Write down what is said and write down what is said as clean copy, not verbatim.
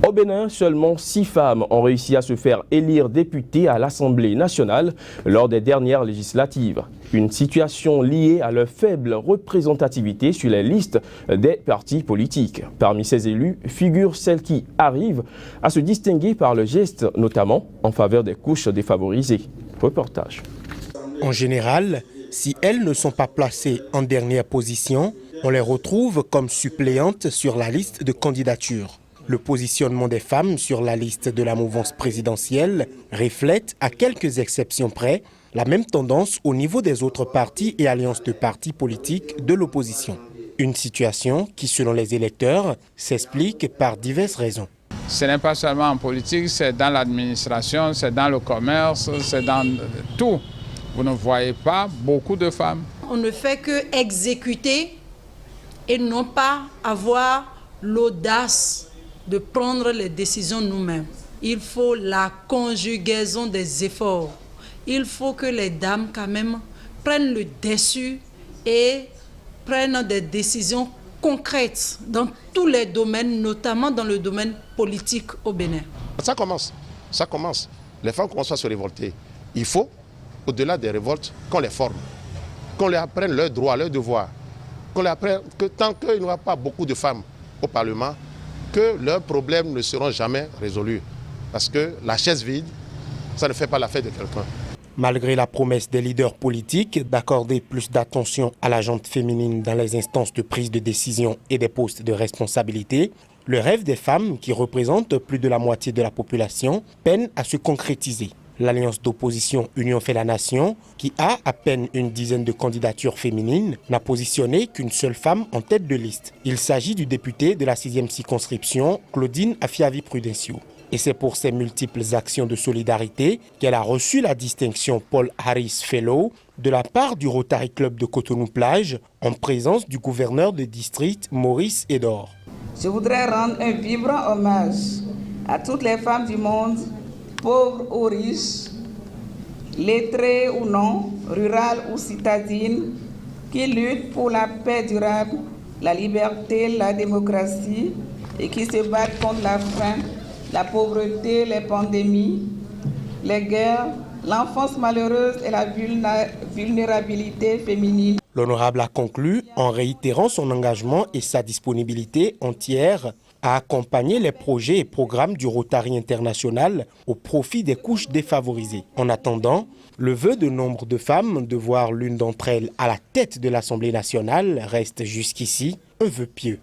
Au Bénin, seulement 6 femmes ont réussi à se faire élire députées à l'Assemblée nationale lors des dernières législatives. Une situation liée à leur faible représentativité sur les listes des partis politiques. Parmi ces élus figurent celles qui arrivent à se distinguer par le geste, notamment en faveur des couches défavorisées. Reportage. En général, si elles ne sont pas placées en dernière position, on les retrouve comme suppléantes sur la liste de candidature. Le positionnement des femmes sur la liste de la mouvance présidentielle reflète, à quelques exceptions près, la même tendance au niveau des autres partis et alliances de partis politiques de l'opposition. Une situation qui, selon les électeurs, s'explique par diverses raisons. Ce n'est pas seulement en politique, c'est dans l'administration, c'est dans le commerce, c'est dans tout. Vous ne voyez pas beaucoup de femmes. On ne fait que exécuter et non pas avoir l'audace de prendre les décisions nous-mêmes. Il faut la conjugaison des efforts. Il faut que les dames quand même prennent le dessus et prennent des décisions concrètes dans tous les domaines, notamment dans le domaine politique au Bénin. Ça commence. Les femmes commencent à se révolter. Il faut, au-delà des révoltes, qu'on les forme, qu'on leur apprenne leurs droits, leurs devoirs, qu'on leur apprenne que tant qu'il n'y aura pas beaucoup de femmes au Parlement, que leurs problèmes ne seront jamais résolus. Parce que la chaise vide, ça ne fait pas l'affaire de quelqu'un. Malgré la promesse des leaders politiques d'accorder plus d'attention à la gente féminine dans les instances de prise de décision et des postes de responsabilité, le rêve des femmes, qui représentent plus de la moitié de la population, peine à se concrétiser. L'alliance d'opposition Union fait la nation, qui a à peine une dizaine de candidatures féminines, n'a positionné qu'une seule femme en tête de liste. Il s'agit du député de la 6e circonscription, Claudine Afiavi-Prudencio. Et c'est pour ses multiples actions de solidarité qu'elle a reçu la distinction Paul Harris Fellow de la part du Rotary Club de Cotonou-Plage, en présence du gouverneur de district Maurice Edor. Je voudrais rendre un vibrant hommage à toutes les femmes du monde, pauvres ou riches, lettrées ou non, rurales ou citadines, qui luttent pour la paix durable, la liberté, la démocratie et qui se battent contre la faim, la pauvreté, les pandémies, les guerres, l'enfance malheureuse et la vulnérabilité féminine. L'honorable a conclu en réitérant son engagement et sa disponibilité entière à accompagner les projets et programmes du Rotary international au profit des couches défavorisées. En attendant, le vœu de nombre de femmes de voir l'une d'entre elles à la tête de l'Assemblée nationale reste jusqu'ici un vœu pieux.